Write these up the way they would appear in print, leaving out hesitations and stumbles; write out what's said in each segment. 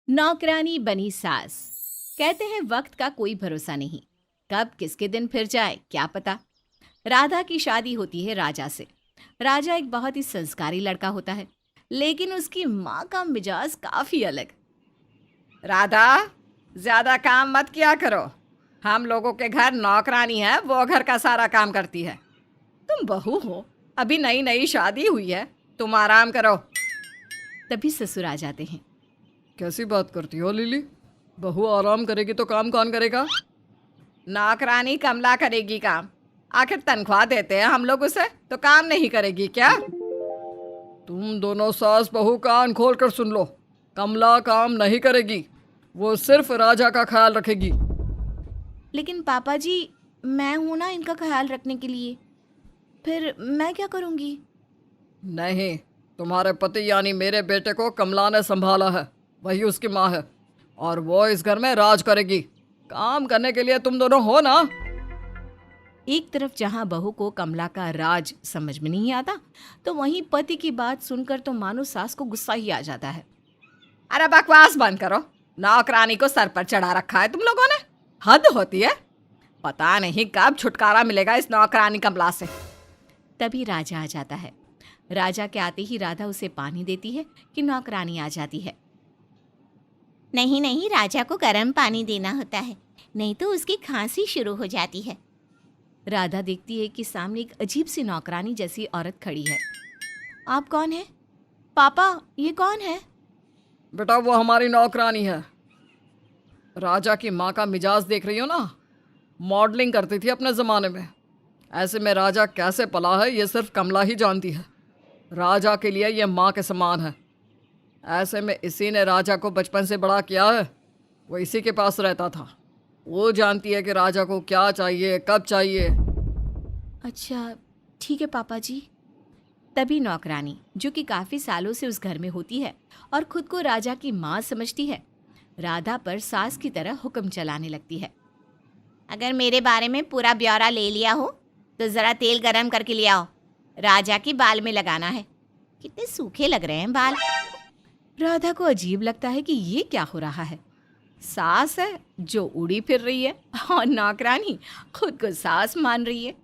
नौकरानी बनी सास। कहते हैं वक्त का कोई भरोसा नहीं, कब किसके दिन फिर जाए क्या पता। राधा की शादी होती है राजा से। राजा एक बहुत ही संस्कारी लड़का होता है, लेकिन उसकी माँ का मिजाज काफी अलग। राधा, ज्यादा काम मत किया करो। हम लोगों के घर नौकरानी है, वो घर का सारा काम करती है। तुम बहू हो, अभी नई नई शादी हुई है, तुम आराम करो। तभी ससुर आ जाते हैं। कैसी बात करती हो लिली? बहू आराम करेगी तो काम कौन करेगा? नौकरानी कमला करेगी काम। आखिर तनख्वाह देते हैं हम लोग उसे, तो काम नहीं करेगी क्या? तुम दोनों सास बहू कान खोल कर सुन लो। कमला काम नहीं करेगी, वो सिर्फ राजा का ख्याल रखेगी। लेकिन पापा जी, मैं हूं ना इनका ख्याल रखने के लिए, फिर मैं क्या करूंगी? नहीं, तुम्हारे पति यानी मेरे बेटे को कमला ने संभाला है, वही उसकी माँ है, और वो इस घर में राज करेगी। काम करने के लिए तुम दोनों हो ना। एक तरफ जहां बहू को कमला का राज समझ में नहीं आता, तो वहीं पति की बात सुनकर तो मानो सास को गुस्सा ही आ जाता है। अरे बकवास बंद करो, नौकरानी को सर पर चढ़ा रखा है तुम लोगों ने। हद होती है, पता नहीं कब छुटकारा मिलेगा इस नौकरानी कमला से। तभी राजा आ जाता है। राजा के आते ही राधा उसे पानी देती है कि नौकरानी आ जाती है। नहीं नहीं, राजा को गर्म पानी देना होता है, नहीं तो उसकी खांसी शुरू हो जाती है। राधा देखती है कि सामने एक अजीब सी नौकरानी जैसी औरत खड़ी है। आप कौन है? पापा, ये कौन है? बेटा, वो हमारी नौकरानी है। राजा की माँ का मिजाज देख रही हो ना, मॉडलिंग करती थी अपने ज़माने में। ऐसे में राजा कैसे पला है ये सिर्फ कमला ही जानती है। राजा के लिए ये माँ के समान है। ऐसे में इसी ने राजा को बचपन से बड़ा किया है, वो इसी के पास रहता था। वो जानती है कि राजा को क्या चाहिए, कब चाहिए। अच्छा, ठीक है पापा जी। तभी नौकरानी, जो कि काफ़ी सालों से उस घर में होती है और खुद को राजा की माँ समझती है, राधा पर सास की तरह हुक्म चलाने लगती है। अगर मेरे बारे में पूरा ब्यौरा ले लिया हो तो ज़रा तेल गरम करके ले आओ, राजा की बाल में लगाना है। कितने सूखे लग रहे हैं बाल। राधा को अजीब लगता है कि ये क्या हो रहा है। सास है जो उड़ी फिर रही है, और नौकरानी खुद को सास मान रही है।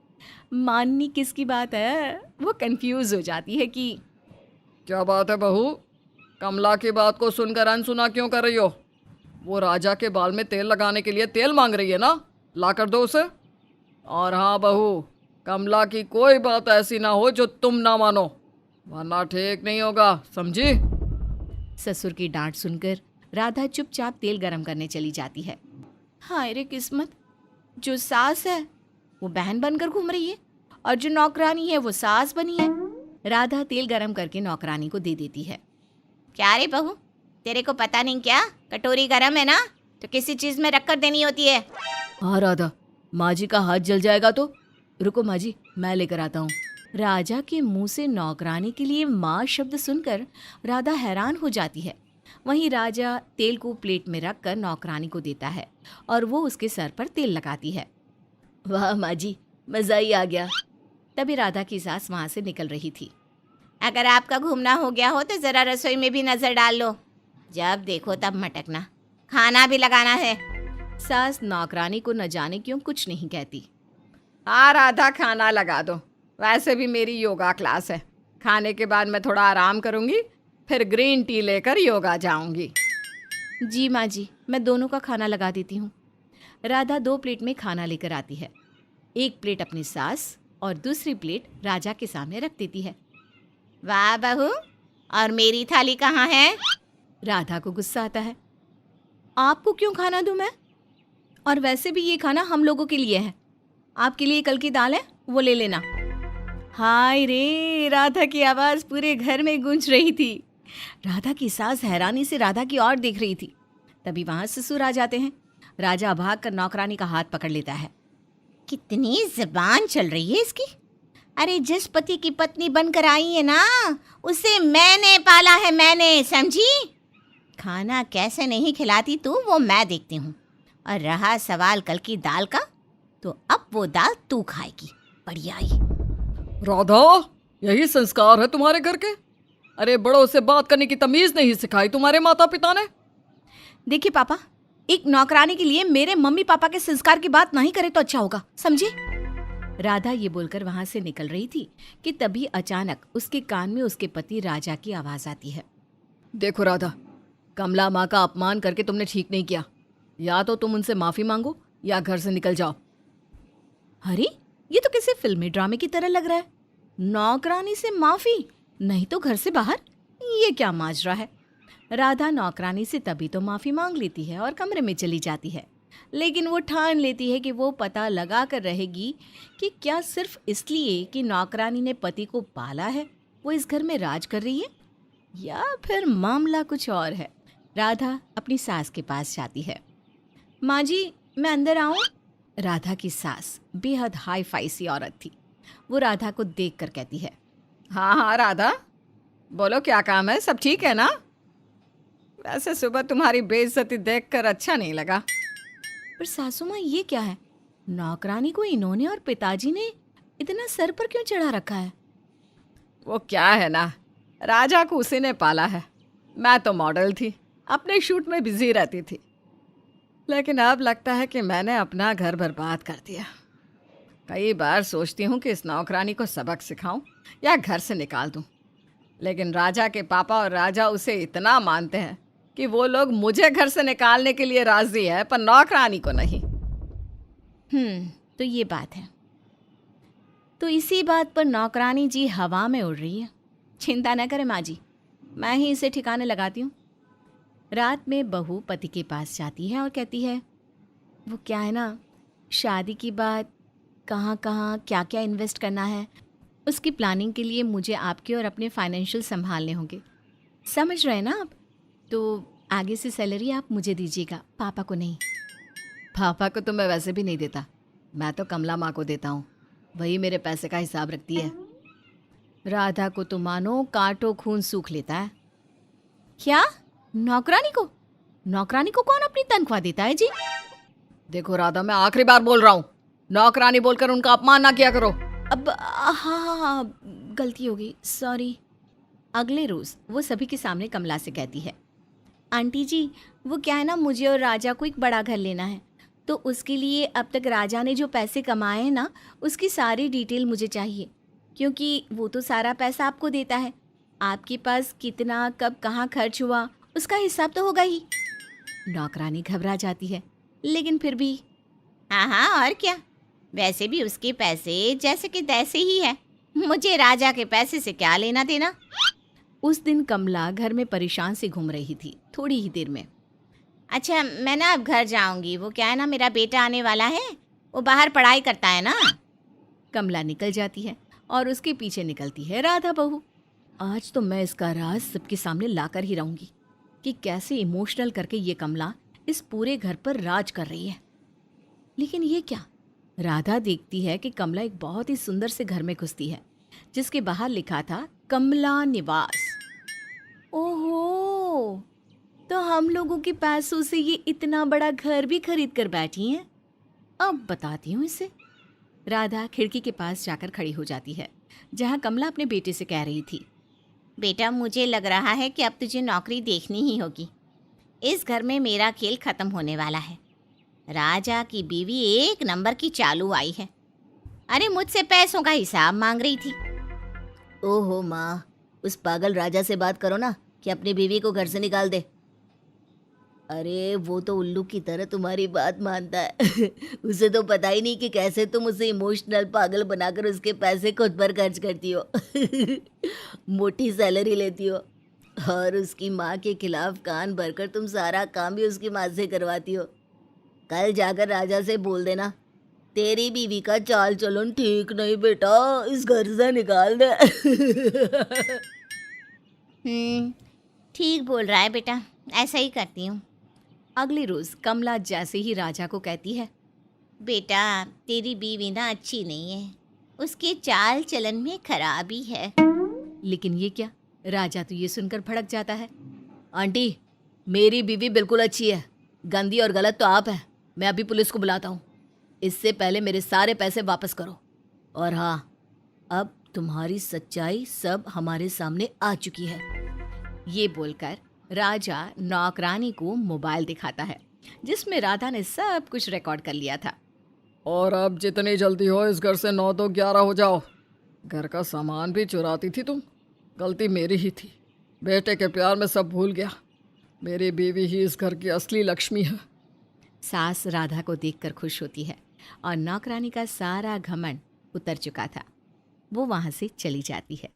माननी किसकी बात है? वो कंफ्यूज हो जाती है कि क्या बात है बहू, कमला की बात को सुनकर अनसुना क्यों कर रही हो? वो राजा के बाल में तेल लगाने के लिए तेल मांग रही है ना, ला कर दो उसे। और हाँ बहू, कमला की कोई बात ऐसी ना हो जो तुम ना मानो, वरना ठीक नहीं होगा, समझी? ससुर की डांट सुनकर राधा चुपचाप तेल गरम करने चली जाती है। हाय रे किस्मत, जो सास है वो बहन बनकर घूम रही है, और जो नौकरानी है वो सास बनी है। राधा तेल गरम करके नौकरानी को दे देती है। क्या रे बहू, तेरे को पता नहीं क्या? कटोरी गरम है ना, तो किसी चीज़ में रख कर देनी होती है। हाँ राधा, माँ जी का हाथ जल जाएगा तो रुको माँ जी, मैं लेकर आता हूँ। राजा के मुंह से नौकरानी के लिए माँ शब्द सुनकर राधा हैरान हो जाती है। वहीं राजा तेल को प्लेट में रखकर नौकरानी को देता है और वो उसके सर पर तेल लगाती है। वाह माँ जी, मज़ा ही आ गया। तभी राधा की सास वहाँ से निकल रही थी। अगर आपका घूमना हो गया हो तो ज़रा रसोई में भी नज़र डाल लो, जब देखो तब मटकना, खाना भी लगाना है। सास नौकरानी को न जाने क्यों कुछ नहीं कहती। हाँ राधा, खाना लगा दो, वैसे भी मेरी योगा क्लास है, खाने के बाद मैं थोड़ा आराम करूँगी, फिर ग्रीन टी लेकर योगा जाऊँगी। जी माँ जी, मैं दोनों का खाना लगा देती हूँ। राधा 2 प्लेट में खाना लेकर आती है। एक प्लेट अपनी सास और दूसरी प्लेट राजा के सामने रख देती है। वाह बहू, और मेरी थाली कहाँ है? राधा को गुस्सा आता है। आपको क्यों खाना दूं मैं? और वैसे भी ये खाना हम लोगों के लिए है, आपके लिए कल की दाल है, वो ले लेना। हाय रे, राधा की आवाज़ पूरे घर में गूंज रही थी। राधा की सास हैरानी से राधा की ओर देख रही थी। तभी वहाँ ससुर आ जाते हैं। राजा भागकर नौकरानी का हाथ पकड़ लेता है। कितनी ज़बान चल रही है इसकी। अरे जिस पति की पत्नी बनकर आई है ना, उसे मैंने पाला है, मैंने, समझी? खाना कैसे नहीं खिलाती तू, वो मैं देखती हूँ। और रहा सवाल कल की दाल का, तो अब वो दाल तू खाएगी। बढ़िया ही। राधा, यही संस्कार है तुम्हारे घर के? अरे बड़ों से बात करने की तमीज़ नहीं सिखाई तुम्हारे माता पिता ने? देखिए पापा, एक नौकरानी के लिए मेरे मम्मी पापा के संस्कार की बात नहीं करे तो अच्छा होगा, समझे? राधा ये बोलकर वहां से निकल रही थी कि तभी अचानक उसके कान में उसके पति राजा की आवाज आती है। देखो राधा, कमला माँ का अपमान करके तुमने ठीक नहीं किया। या तो तुम उनसे माफ़ी मांगो या घर से निकल जाओ। अरे, ये तो किसी फिल्मी ड्रामे की तरह लग रहा है। नौकरानी से माफी, नहीं तो घर से बाहर। ये क्या माजरा है? राधा नौकरानी से तभी तो माफी मांग लेती है और कमरे में चली जाती है, लेकिन वो ठान लेती है कि वो पता लगा कर रहेगी कि क्या सिर्फ इसलिए कि नौकरानी ने पति को पाला है वो इस घर में राज कर रही है, या फिर मामला कुछ और है। राधा अपनी सास के पास जाती है। माँ जी, मैं अंदर आऊं? राधा की सास बेहद हाई फाई सी औरत थी। वो राधा को देखकर कहती है, हाँ हाँ राधा, बोलो क्या काम है? सब ठीक है ना? वैसे सुबह तुम्हारी बेइज्जती देखकर अच्छा नहीं लगा। पर सासू माँ, ये क्या है? नौकरानी को इन्होंने और पिताजी ने इतना सर पर क्यों चढ़ा रखा है? वो क्या है ना, राजा को उसी ने पाला है। मैं तो मॉडल थी, अपने शूट में बिजी रहती थी, लेकिन अब लगता है कि मैंने अपना घर बर्बाद कर दिया। कई बार सोचती हूँ कि इस नौकरानी को सबक सिखाऊं या घर से निकाल दूं, लेकिन राजा के पापा और राजा उसे इतना मानते हैं कि वो लोग मुझे घर से निकालने के लिए राजी है, पर नौकरानी को नहीं। तो ये बात है। तो इसी बात पर नौकरानी जी हवा में उड़ रही है। चिंता न करें माँ जी, मैं ही इसे ठिकाने लगाती हूँ। रात में बहू पति के पास जाती है और कहती है, वो क्या है ना, शादी की बात कहाँ कहाँ क्या क्या इन्वेस्ट करना है, उसकी प्लानिंग के लिए मुझे आपके और अपने फाइनेंशियल संभालने होंगे। समझ रहे हैं ना आप? तो आगे से सैलरी आप मुझे दीजिएगा, पापा को नहीं। पापा को तो मैं वैसे भी नहीं देता, मैं तो कमला माँ को देता हूँ, वही मेरे पैसे का हिसाब रखती है। राधा को तो मानो कांटों खून सूख लेता है। क्या? नौकरानी को? नौकरानी को कौन अपनी तनख्वाह देता है जी? देखो राधा, मैं आखिरी बार बोल रहा हूँ, नौकरानी बोलकर उनका अपमान ना किया करो। अब हाँ, गलती हो गई, सॉरी। अगले रोज वो सभी के सामने कमला से कहती है, आंटी जी, वो क्या है ना, मुझे और राजा को एक बड़ा घर लेना है, तो उसके लिए अब तक राजा ने जो पैसे कमाए हैं ना, उसकी सारी डिटेल मुझे चाहिए, क्योंकि वो तो सारा पैसा आपको देता है। आपके पास कितना कब कहाँ खर्च हुआ उसका हिसाब तो होगा ही। नौकरानी घबरा जाती है, लेकिन फिर भी हाँ हाँ, और क्या, वैसे भी उसके पैसे जैसे कि तैसे ही है, मुझे राजा के पैसे से क्या लेना देना। उस दिन कमला घर में परेशान से घूम रही थी। थोड़ी ही देर में, अच्छा, मैं ना अब घर जाऊंगी, वो क्या है ना, मेरा बेटा आने वाला है, वो बाहर पढ़ाई करता है ना। कमला निकल जाती है और उसके पीछे निकलती है राधा बहू। आज तो मैं इसका राज सबके सामने लाकर ही रहूंगी कि कैसे इमोशनल करके ये कमला इस पूरे घर पर राज कर रही है। लेकिन ये क्या? राधा देखती है कि कमला एक बहुत ही सुंदर से घर में घुसती है, जिसके बाहर लिखा था कमला निवास। ओहो, तो हम लोगों के पैसों से ये इतना बड़ा घर भी खरीद कर बैठी हैं। अब बताती हूँ इसे। राधा खिड़की के पास जाकर खड़ी हो जाती है, जहाँ कमला अपने बेटे से कह रही थी, बेटा, मुझे लग रहा है कि अब तुझे नौकरी देखनी ही होगी। इस घर में मेरा खेल खत्म होने वाला है। राजा की बीवी एक नंबर की चालू आई है। अरे, मुझसे पैसों का हिसाब मांग रही थी। ओहो माँ, उस पागल राजा से बात करो ना कि अपनी बीवी को घर से निकाल दे। अरे वो तो उल्लू की तरह तुम्हारी बात मानता है उसे तो पता ही नहीं कि कैसे तुम उसे इमोशनल पागल बनाकर उसके पैसे खुद पर खर्च करती हो मोटी सैलरी लेती हो और उसकी माँ के खिलाफ कान भरकर तुम सारा काम भी उसकी माँ से करवाती हो। कल जाकर राजा से बोल देना, तेरी बीवी का चाल चलन ठीक नहीं बेटा, इस घर से निकाल दे ठीक बोल रहा है बेटा, ऐसा ही करती हूँ। अगले रोज कमला जैसे ही राजा को कहती है, बेटा, तेरी बीवी ना अच्छी नहीं है, उसके चाल चलन में खराबी है। लेकिन ये क्या? राजा तो ये सुनकर भड़क जाता है। आंटी, मेरी बीवी बिल्कुल अच्छी है, गंदी और गलत तो आप है। मैं अभी पुलिस को बुलाता हूँ। इससे पहले मेरे सारे पैसे वापस करो। और हाँ, अब तुम्हारी सच्चाई सब हमारे सामने आ चुकी है। ये बोलकर राजा नौकरानी को मोबाइल दिखाता है जिसमें राधा ने सब कुछ रिकॉर्ड कर लिया था। और अब जितनी जल्दी हो इस घर से 9 तो 11 हो जाओ। घर का सामान भी चुराती थी तुम, गलती मेरी ही थी। बेटे के प्यार में सब भूल गया। मेरी बीवी ही इस घर की असली लक्ष्मी है। सास राधा को देखकर खुश होती है और नौकरानी का सारा घमंड उतर चुका था। वो वहां से चली जाती है।